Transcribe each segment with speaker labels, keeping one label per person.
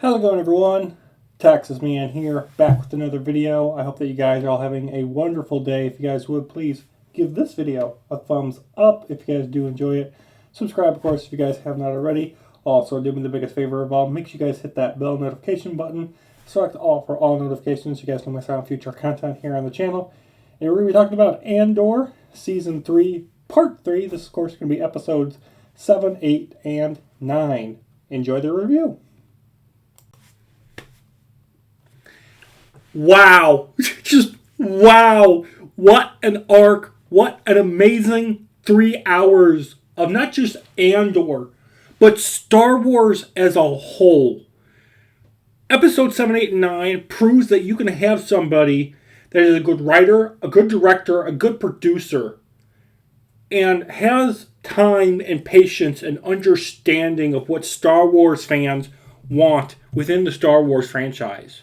Speaker 1: How's it going, everyone? Texas Man here, back with another video. I hope that you guys are all having a wonderful day. If you guys would, please give this video a thumbs up if you guys do enjoy it. Subscribe, of course, if you guys have not already. Also, do me the biggest favor of all, make sure you guys hit that bell notification button. Select all for all notifications so you guys don't miss out on future content here on the channel. And we're going to be talking about Andor, Season 3, Part 3. This, of course, is going to be episodes 7, 8, and 9. Enjoy the review. Wow. Just wow. What an arc. What an amazing 3 hours of not just Andor, but Star Wars as a whole. Episode 7, 8, and 9 proves that you can have somebody that is a good writer, a good director, a good producer, and has time and patience and understanding of what Star Wars fans want within the Star Wars franchise.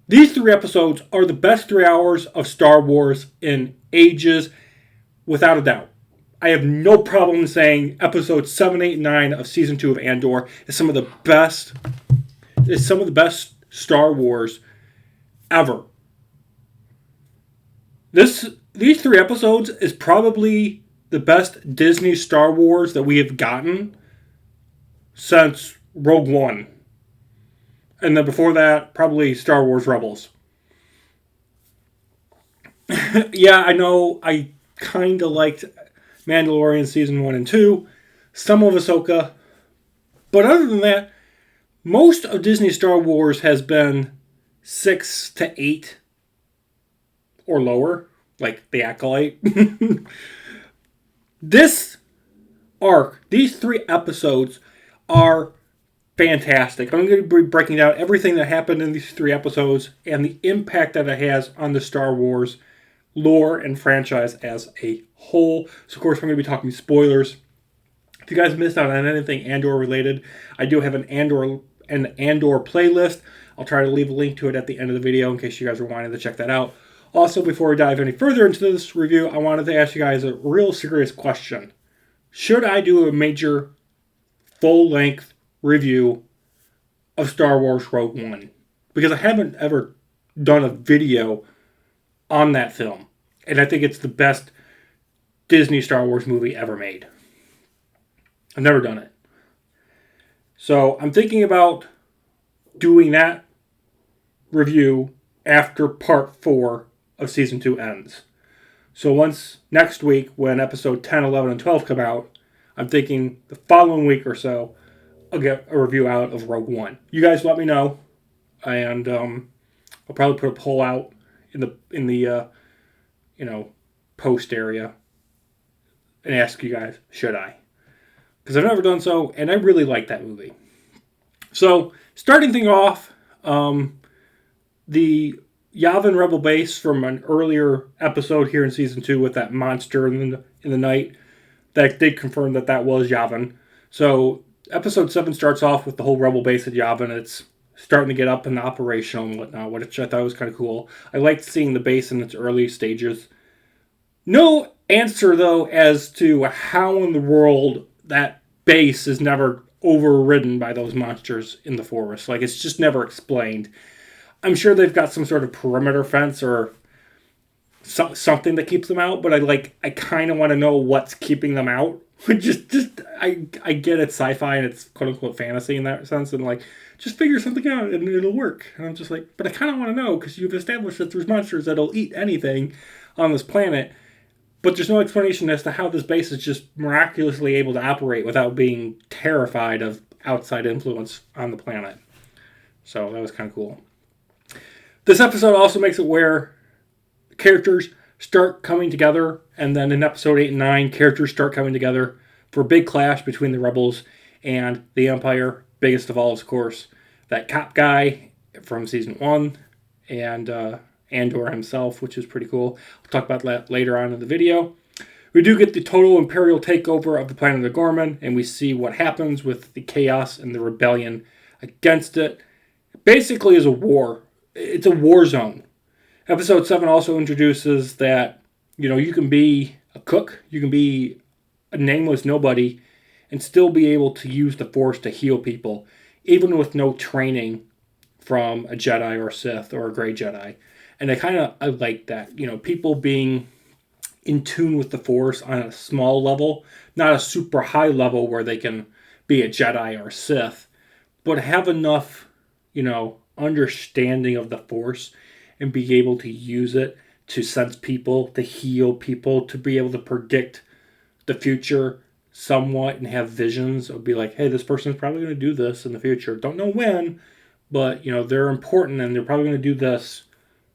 Speaker 1: These 3 episodes are the best 3 hours of Star Wars in ages, without a doubt. I have no problem saying episodes 7, 8, and 9 of Season 2 of Andor is some of the best Star Wars ever. These 3 episodes is probably the best Disney Star Wars that we have gotten since Rogue One. And then before that, probably Star Wars Rebels. Yeah, I know I kind of liked Mandalorian Season 1 and 2. Some of Ahsoka. But other than that, most of Disney Star Wars has been 6 to 8 or lower. Like The Acolyte. This arc, these 3 episodes are fantastic. I'm going to be breaking down everything that happened in these 3 episodes and the impact that it has on the Star Wars lore and franchise as a whole. So, of course, we're going to be talking spoilers. If you guys missed out on anything Andor related, I do have an Andor playlist. I'll try to leave a link to it at the end of the video in case you guys are wanting to check that out. Also, before we dive any further into this review, I wanted to ask you guys a real serious question. Should I do a major full-length review of Star Wars Rogue One? Because I haven't ever done a video on that film. And I think it's the best Disney Star Wars movie ever made. I've never done it. So I'm thinking about doing that review after Part 4 of Season 2 ends. So once next week, when episode 10, 11, and 12 come out, I'm thinking the following week or so, I'll get a review out of Rogue One. You guys let me know, and I'll probably put a poll out in the post area and ask you guys, should I? Because I've never done so, and I really like that movie. So, starting things off, the Yavin Rebel base from an earlier episode here in Season 2 with that monster in the night, that did confirm that was Yavin. So, Episode 7 starts off with the whole Rebel base at Yavin. It's starting to get up and operational and whatnot, which I thought was kind of cool. I liked seeing the base in its early stages. No answer, though, as to how in the world that base is never overridden by those monsters in the forest. Like, it's just never explained. I'm sure they've got some sort of perimeter fence or something that keeps them out, but I kind of want to know what's keeping them out. I get it's sci-fi and it's quote-unquote fantasy in that sense, and just figure something out and it'll work. And I'm just but I kind of want to know, because you've established that there's monsters that'll eat anything on this planet, but there's no explanation as to how this base is just miraculously able to operate without being terrified of outside influence on the planet. So that was kind of cool. This episode also makes it where characters start coming together, and then in episode 8 and 9, characters start coming together for a big clash between the Rebels and the Empire. Biggest of all, of course, that cop guy from Season 1, and Andor himself, which is pretty cool. I'll talk about that later on in the video. We do get the total Imperial takeover of the planet of Gorman, and we see what happens with the chaos and the rebellion against it. Basically, is a war. It's a war zone. Episode 7 also introduces that, you can be a cook, you can be a nameless nobody, and still be able to use the Force to heal people even with no training from a Jedi or a Sith or a Grey Jedi. And I like that. People being in tune with the Force on a small level, not a super high level where they can be a Jedi or a Sith, but have enough, understanding of the Force and be able to use it to sense people, to heal people, to be able to predict the future somewhat and have visions of be like, hey, this person's probably going to do this in the future. Don't know when, but they're important and they're probably going to do this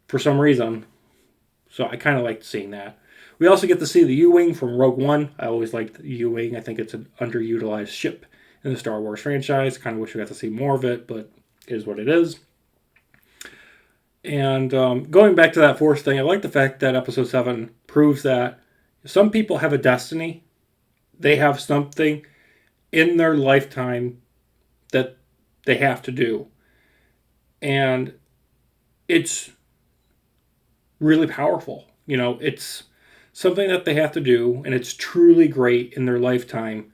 Speaker 1: for some reason. So I kind of like seeing that. We also get to see the U-Wing from Rogue One. I always liked the U-Wing. I think it's an underutilized ship in the Star Wars franchise. Kind of wish we got to see more of it, but it is what it is. And going back to that Force thing, I like the fact that Episode 7 proves that some people have a destiny. They have something in their lifetime that they have to do. And it's really powerful. It's something that they have to do, and it's truly great in their lifetime.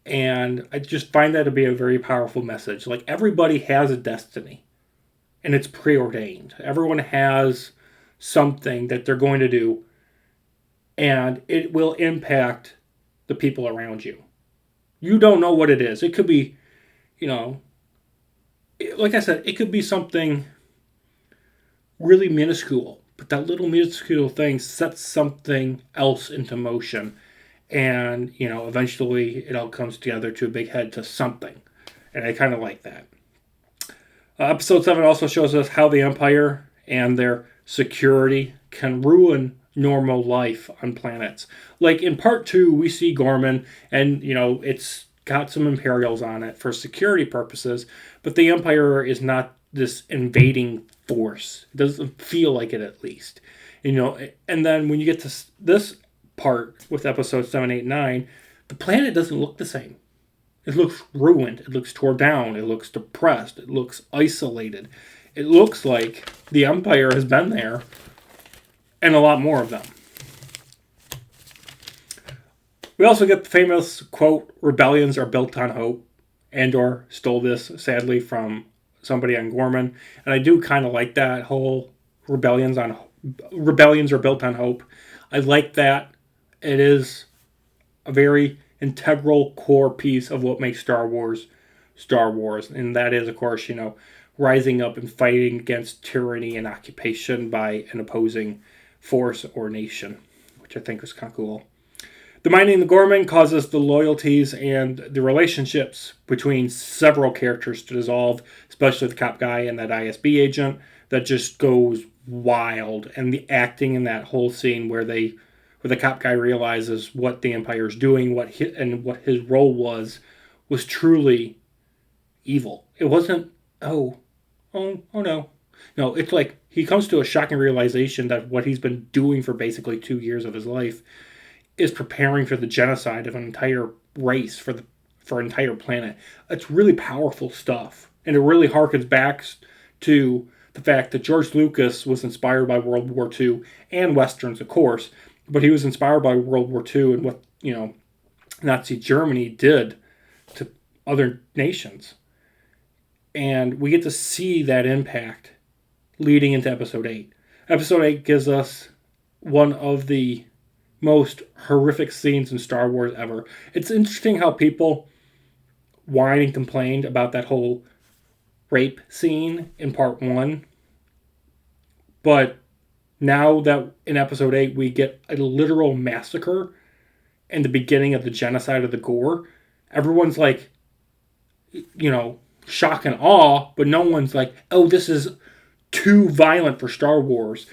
Speaker 1: And I just find that to be a very powerful message. Like, everybody has a destiny, and it's preordained. Everyone has something that they're going to do, and it will impact the people around you. You don't know what it is. It could be, like I said, it could be something really minuscule, but that little minuscule thing sets something else into motion. And, eventually it all comes together to a big head to something. And I kind of like that. Episode 7 also shows us how the Empire and their security can ruin normal life on planets. Like in part 2, we see Gorman, and, it's got some Imperials on it for security purposes, but the Empire is not this invading force. It doesn't feel like it, at least. And then when you get to this part with episode 7, 8, 9, the planet doesn't look the same. It looks ruined. It looks torn down. It looks depressed. It looks isolated. It looks like the Empire has been there, and a lot more of them. We also get the famous quote, "Rebellions are built on hope." Andor stole this, sadly, from somebody on Gorman. And I do kind of like that whole rebellions are built on hope. I like that. It is a very integral core piece of what makes Star Wars. And that is, of course, rising up and fighting against tyranny and occupation by an opposing force or nation, which I think was kind of cool. The mining the Gorman causes the loyalties and the relationships between several characters to dissolve, especially the cop guy and that ISB agent. That just goes wild. And the acting in that whole scene where the cop guy realizes what the Empire's doing, what his role was truly evil. It wasn't, oh no. No, it's like he comes to a shocking realization that what he's been doing for basically 2 years of his life is preparing for the genocide of an entire race, for an entire planet. It's really powerful stuff. And it really harkens back to the fact that George Lucas was inspired by World War II and Westerns, of course, but he was inspired by World War II and what, Nazi Germany did to other nations. And we get to see that impact leading into Episode 8. Episode 8 gives us one of the most horrific scenes in Star Wars ever. It's interesting how people whined and complained about that whole rape scene in Part 1. But now that in Episode 8 we get a literal massacre and the beginning of the genocide of the Gore, everyone's like, shock and awe, but no one's like, oh, this is too violent for Star Wars.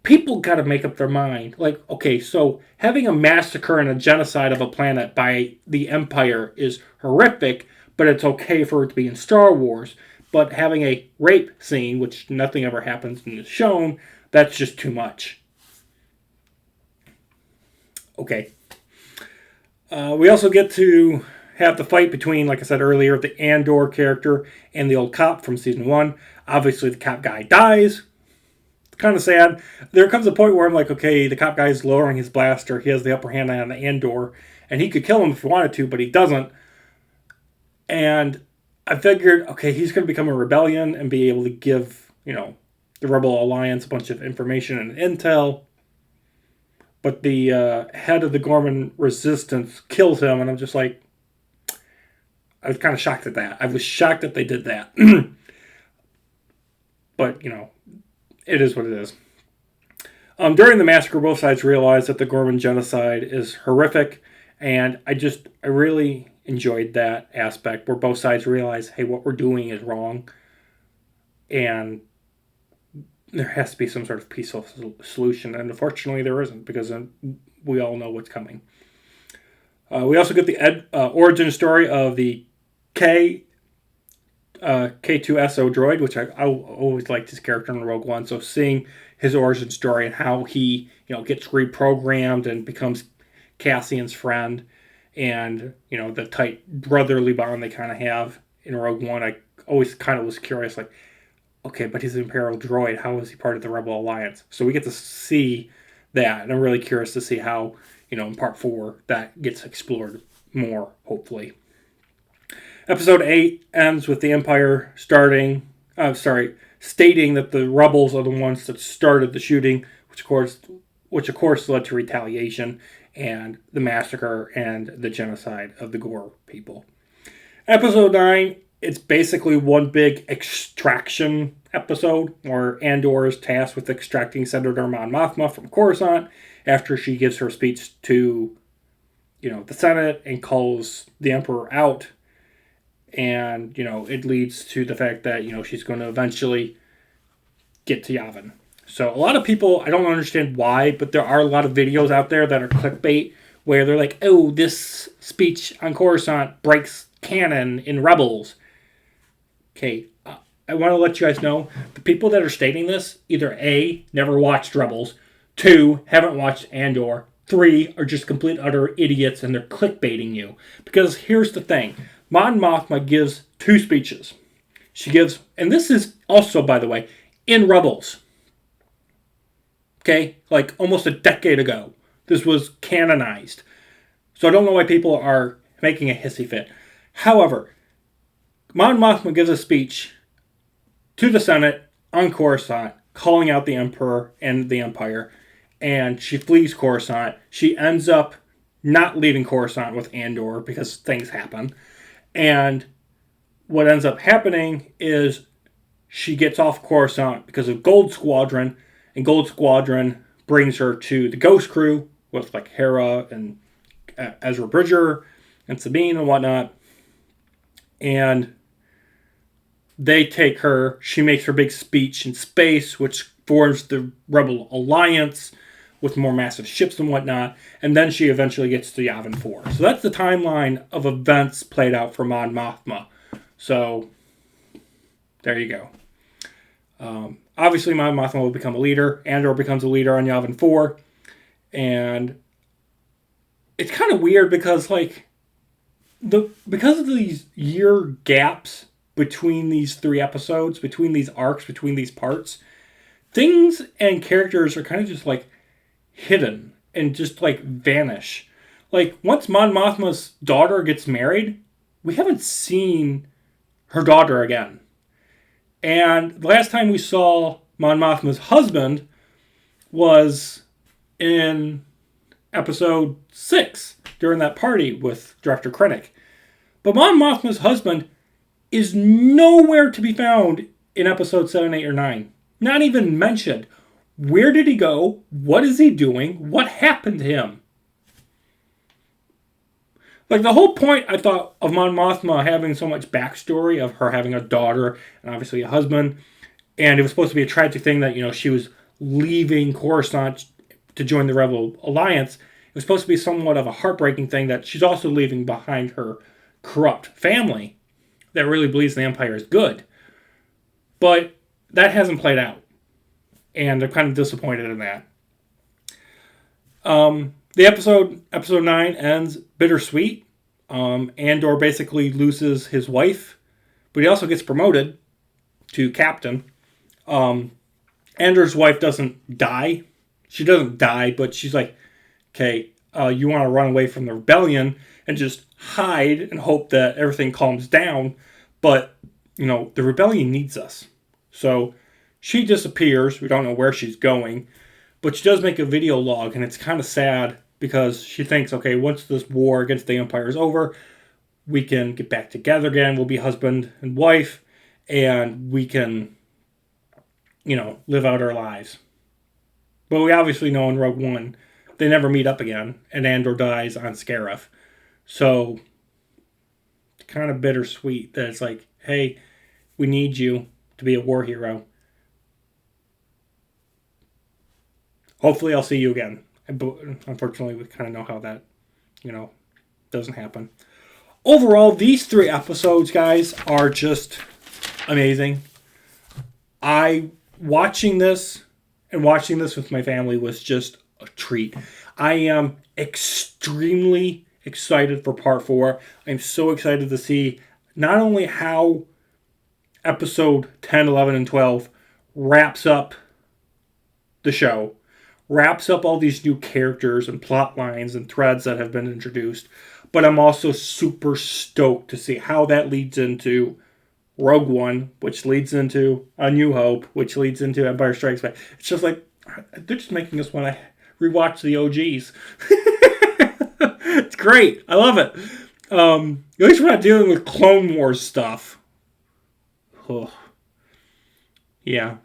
Speaker 1: People got to make up their mind. Like, okay, so having a massacre and a genocide of a planet by the Empire is horrific, but it's okay for it to be in Star Wars. But having a rape scene, which nothing ever happens and is shown, that's just too much. Okay. We also get to have the fight between, like I said earlier, the Andor character and the old cop from Season 1. Obviously, the cop guy dies. Kind of sad. There comes a point where I'm like, okay, the cop guy's lowering his blaster. He has the upper hand on the Andor, and he could kill him if he wanted to, but he doesn't. And I figured, okay, he's going to become a rebellion and be able to give, the Rebel Alliance a bunch of information and intel. But the head of the Gorman resistance kills him, and I'm just like, I was kind of shocked at that. I was shocked that they did that. But, it is what it is. During the massacre, both sides realized that the Gorman genocide is horrific, and I really enjoyed that aspect where both sides realize, hey, what we're doing is wrong, and there has to be some sort of peaceful solution, and unfortunately there isn't, because we all know what's coming. We also get the origin story of the K2SO droid, which I always liked his character in Rogue One, so seeing his origin story and how he, gets reprogrammed and becomes Cassian's friend, and, the tight brotherly bond they kind of have in Rogue One, I always kind of was curious, like, okay, but he's an Imperial droid, how is he part of the Rebel Alliance? So we get to see that, and I'm really curious to see how, in Part 4, that gets explored more, hopefully. Episode 8 ends with the Empire stating that the rebels are the ones that started the shooting, which of course led to retaliation and the massacre and the genocide of the Gore people. Episode 9, it's basically one big extraction episode where Andor is tasked with extracting Senator Mon Mothma from Coruscant after she gives her speech to, the Senate and calls the Emperor out. And, it leads to the fact that, she's going to eventually get to Yavin. So a lot of people, I don't understand why, but there are a lot of videos out there that are clickbait where they're like, oh, this speech on Coruscant breaks canon in Rebels. Okay, I want to let you guys know, the people that are stating this, either A, never watched Rebels, 2, haven't watched Andor, 3, are just complete utter idiots and they're clickbaiting you. Because here's the thing. Mon Mothma gives 2 speeches. She gives, and this is also, by the way, in Rebels. Okay? Like almost a decade ago. This was canonized. So I don't know why people are making a hissy fit. However, Mon Mothma gives a speech to the Senate on Coruscant, calling out the Emperor and the Empire, and she flees Coruscant. She ends up not leaving Coruscant with Andor because things happen. And what ends up happening is she gets off Coruscant because of Gold Squadron, and Gold Squadron brings her to the Ghost Crew with like Hera and Ezra Bridger and Sabine and whatnot. And they take her. She makes her big speech in space, which forms the Rebel Alliance with more massive ships and whatnot, and then she eventually gets to Yavin 4. So that's the timeline of events played out for Mon Mothma. So, there you go. Obviously, Mon Mothma will become a leader. Andor becomes a leader on Yavin 4. And it's kind of weird because, because of these year gaps between these 3 episodes, between these arcs, between these parts, things and characters are kind of just hidden and just vanish. Once Mon Mothma's daughter gets married, we haven't seen her daughter again. And the last time we saw Mon Mothma's husband was in episode 6 during that party with Director Krennic. But Mon Mothma's husband is nowhere to be found in episode 7, 8, or 9. Not even mentioned. Where did he go? What is he doing? What happened to him? The whole point, I thought, of Mon Mothma having so much backstory of her having a daughter and obviously a husband, and it was supposed to be a tragic thing that, she was leaving Coruscant to join the Rebel Alliance. It was supposed to be somewhat of a heartbreaking thing that she's also leaving behind her corrupt family that really believes the Empire is good. But that hasn't played out. And I'm kind of disappointed in that. The episode 9 ends bittersweet. Andor basically loses his wife, but he also gets promoted to captain. Andor's wife doesn't die. She doesn't die, but she's like, okay, you want to run away from the rebellion and just hide and hope that everything calms down. But, the rebellion needs us. So she disappears. We don't know where she's going. But she does make a video log, and it's kind of sad because she thinks, okay, once this war against the Empire is over, we can get back together again. We'll be husband and wife, and we can, live out our lives. But we obviously know in Rogue One, they never meet up again, and Andor dies on Scarif. So, it's kind of bittersweet that it's like, hey, we need you to be a war hero. Hopefully I'll see you again. But unfortunately, we kind of know how that, doesn't happen. Overall, these 3 episodes, guys, are just amazing. Watching this with my family was just a treat. I am extremely excited for part 4. I'm so excited to see not only how episode 10, 11, and 12 wraps up the show, wraps up all these new characters and plot lines and threads that have been introduced, but I'm also super stoked to see how that leads into Rogue One, which leads into A New Hope, which leads into Empire Strikes Back. It's just like, they're just making us want to rewatch the OGs. It's great. I love it. At least we're not dealing with Clone Wars stuff. Ugh. Yeah.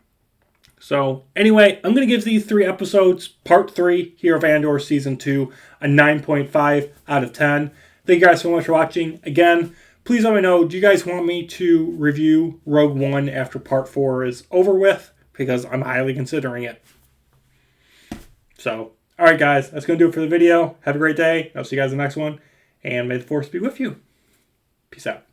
Speaker 1: So, anyway, I'm going to give these 3 episodes, part 3 here of Andor Season 2, a 9.5 out of 10. Thank you guys so much for watching. Again, please let me know, do you guys want me to review Rogue One after part 4 is over with? Because I'm highly considering it. So, alright guys, that's going to do it for the video. Have a great day. I'll see you guys in the next one. And may the Force be with you. Peace out.